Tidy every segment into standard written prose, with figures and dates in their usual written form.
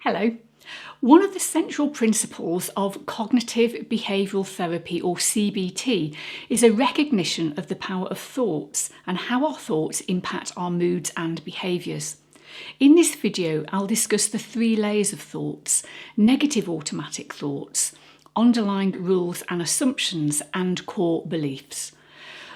Hello. One of the central principles of cognitive behavioural therapy, or CBT, is a recognition of the power of thoughts and how our thoughts impact our moods and behaviours. In this video, I'll discuss the 3 layers of thoughts: negative automatic thoughts, underlying rules and assumptions, and core beliefs.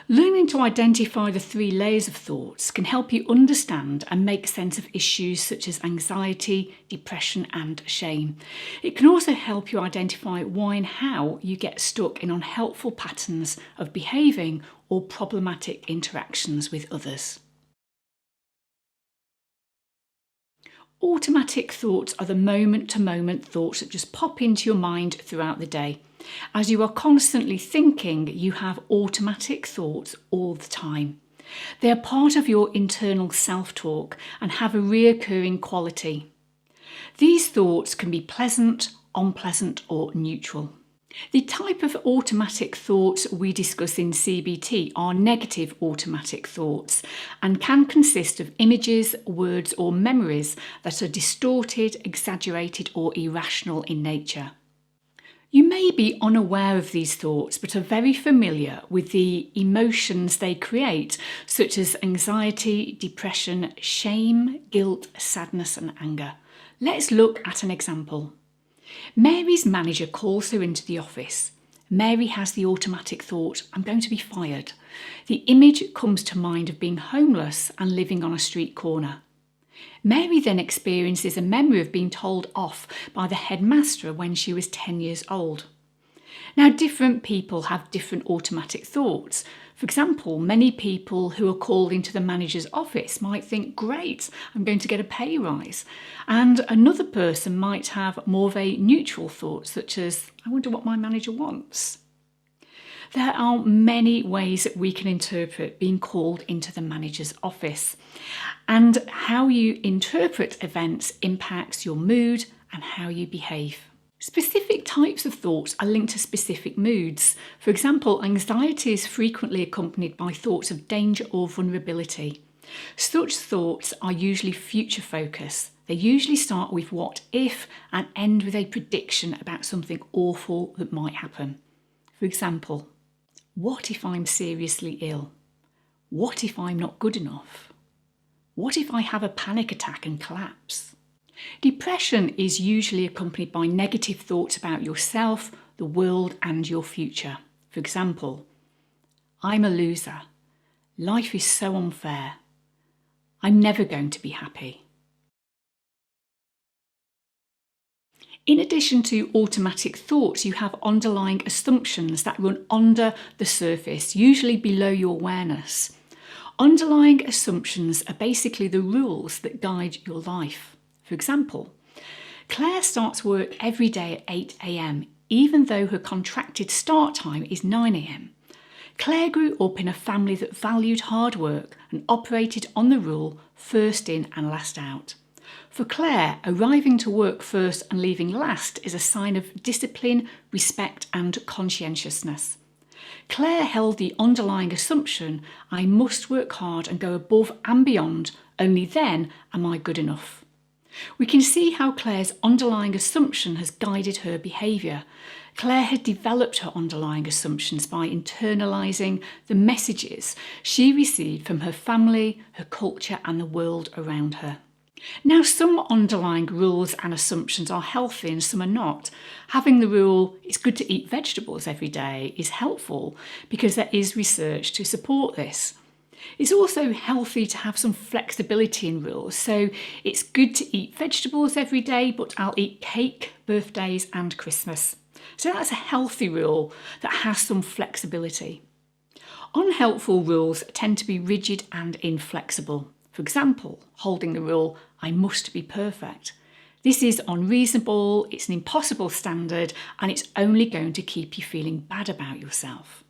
Learning to identify the 3 layers of thoughts can help you understand and make sense of issues such as anxiety, depression, and shame. It can also help you identify why and how you get stuck in unhelpful patterns of behaving or problematic interactions with others. Automatic thoughts are the moment-to-moment thoughts that just pop into your mind throughout the day. As you are constantly thinking, you have automatic thoughts all the time. They are part of your internal self-talk and have a reoccurring quality. These thoughts can be pleasant, unpleasant, or neutral. The type of automatic thoughts we discuss in CBT are negative automatic thoughts and can consist of images, words, or memories that are distorted, exaggerated, or irrational in nature. You may be unaware of these thoughts but are very familiar with the emotions they create, such as anxiety, depression, shame, guilt, sadness, and anger. Let's look at an example. Mary's manager calls her into the office. Mary has the automatic thought, "I'm going to be fired." The image comes to mind of being homeless and living on a street corner. Mary then experiences a memory of being told off by the headmaster when she was 10 years old. Now, different people have different automatic thoughts. For example, many people who are called into the manager's office might think, "Great, I'm going to get a pay rise." And another person might have more of a neutral thought, such as, "I wonder what my manager wants." There are many ways that we can interpret being called into the manager's office, and how you interpret events impacts your mood and how you behave. Specific types of thoughts are linked to specific moods. For example, anxiety is frequently accompanied by thoughts of danger or vulnerability. Such thoughts are usually future focused. They usually start with what if and end with a prediction about something awful that might happen. For example, what if I'm seriously ill? What if I'm not good enough? What if I have a panic attack and collapse? Depression is usually accompanied by negative thoughts about yourself, the world, and your future. For example, I'm a loser. Life is so unfair. I'm never going to be happy. In addition to automatic thoughts, you have underlying assumptions that run under the surface, usually below your awareness. Underlying assumptions are basically the rules that guide your life. For example, Claire starts work every day at 8 a.m, even though her contracted start time is 9 a.m. Claire grew up in a family that valued hard work and operated on the rule first in and last out. For Claire, arriving to work first and leaving last is a sign of discipline, respect, and conscientiousness. Claire held the underlying assumption, "I must work hard and go above and beyond, only then am I good enough." We can see how Claire's underlying assumption has guided her behaviour. Claire had developed her underlying assumptions by internalising the messages she received from her family, her culture, and the world around her. Now, some underlying rules and assumptions are healthy and some are not. Having the rule, "It's good to eat vegetables every day," is helpful because there is research to support this. It's also healthy to have some flexibility in rules, so it's good to eat vegetables every day, but I'll eat cake, birthdays, and Christmas. So that's a healthy rule that has some flexibility. Unhelpful rules tend to be rigid and inflexible. For example, holding the rule, "I must be perfect." This is unreasonable, it's an impossible standard, and it's only going to keep you feeling bad about yourself.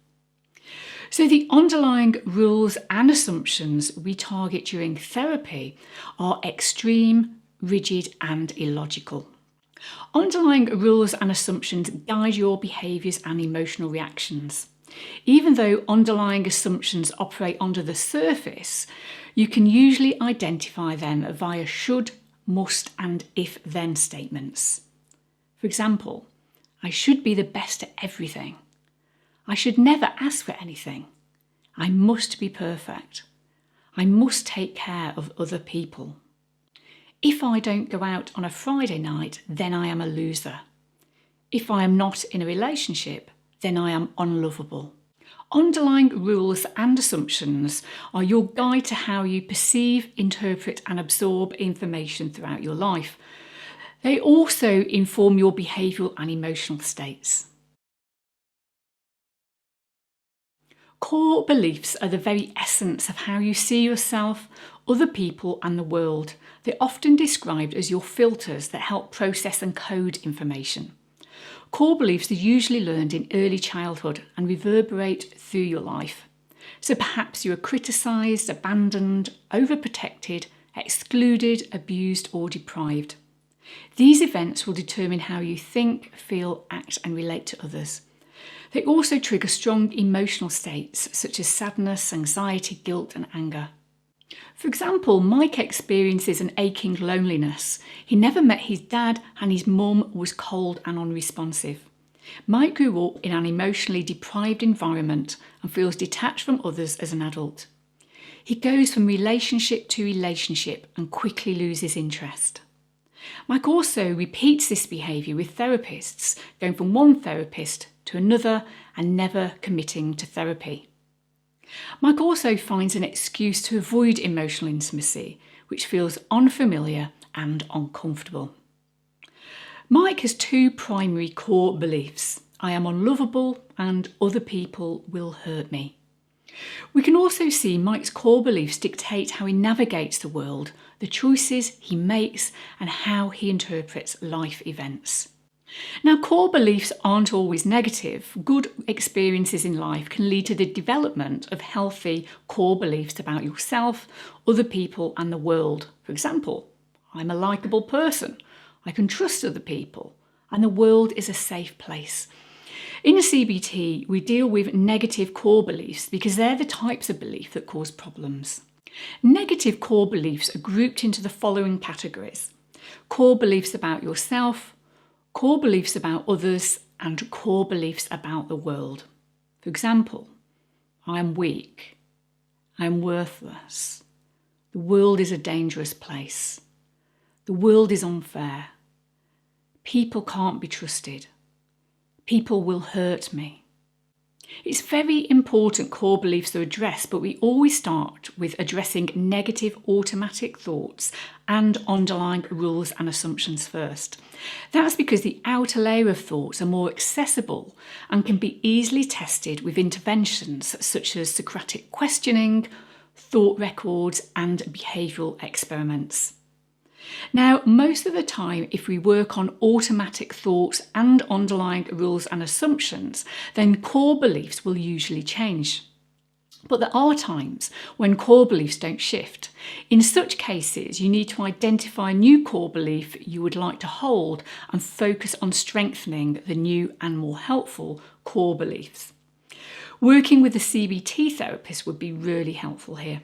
So the underlying rules and assumptions we target during therapy are extreme, rigid, and illogical. Underlying rules and assumptions guide your behaviours and emotional reactions. Even though underlying assumptions operate under the surface, you can usually identify them via should, must and if-then statements. For example, I should be the best at everything. I should never ask for anything. I must be perfect. I must take care of other people. If I don't go out on a Friday night, then I am a loser. If I am not in a relationship, then I am unlovable. Underlying rules and assumptions are your guide to how you perceive, interpret and absorb information throughout your life. They also inform your behavioural and emotional states. Core beliefs are the very essence of how you see yourself, other people and the world. They're often described as your filters that help process and code information. Core beliefs are usually learned in early childhood and reverberate through your life. So perhaps you are criticised, abandoned, overprotected, excluded, abused or deprived. These events will determine how you think, feel, act and relate to others. They also trigger strong emotional states such as sadness, anxiety, guilt and anger. For example, Mike experiences an aching loneliness. He never met his dad and his mum was cold and unresponsive. Mike grew up in an emotionally deprived environment and feels detached from others as an adult. He goes from relationship to relationship and quickly loses interest. Mike also repeats this behaviour with therapists, going from one therapist to another and never committing to therapy. Mike also finds an excuse to avoid emotional intimacy, which feels unfamiliar and uncomfortable. Mike has two primary core beliefs: I am unlovable and other people will hurt me. We can also see Mike's core beliefs dictate how he navigates the world, the choices he makes and how he interprets life events. Now, core beliefs aren't always negative. Good experiences in life can lead to the development of healthy core beliefs about yourself, other people and the world. For example, I'm a likeable person, I can trust other people, and the world is a safe place. In a CBT, we deal with negative core beliefs because they're the types of belief that cause problems. Negative core beliefs are grouped into the following categories: core beliefs about yourself, core beliefs about others, and core beliefs about the world. For example, I am weak, I am worthless, the world is a dangerous place, the world is unfair, people can't be trusted, people will hurt me. It's very important core beliefs are addressed, but we always start with addressing negative automatic thoughts and underlying rules and assumptions first. That's because the outer layer of thoughts are more accessible and can be easily tested with interventions such as Socratic questioning, thought records and behavioural experiments. Now, most of the time, if we work on automatic thoughts and underlying rules and assumptions, then core beliefs will usually change. But there are times when core beliefs don't shift. In such cases, you need to identify a new core belief you would like to hold and focus on strengthening the new and more helpful core beliefs. Working with a CBT therapist would be really helpful here.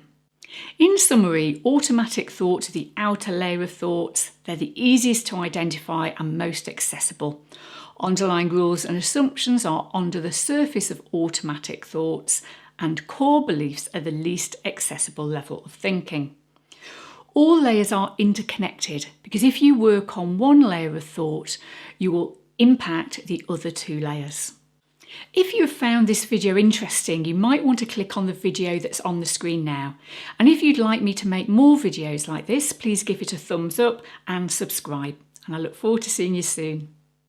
In summary, automatic thoughts are the outer layer of thoughts. They're the easiest to identify and most accessible. Underlying rules and assumptions are under the surface of automatic thoughts, and core beliefs are the least accessible level of thinking. All layers are interconnected because if you work on one layer of thought, you will impact the other two layers. If you have found this video interesting, you might want to click on the video that's on the screen now. And if you'd like me to make more videos like this, please give it a thumbs up and subscribe. And I look forward to seeing you soon.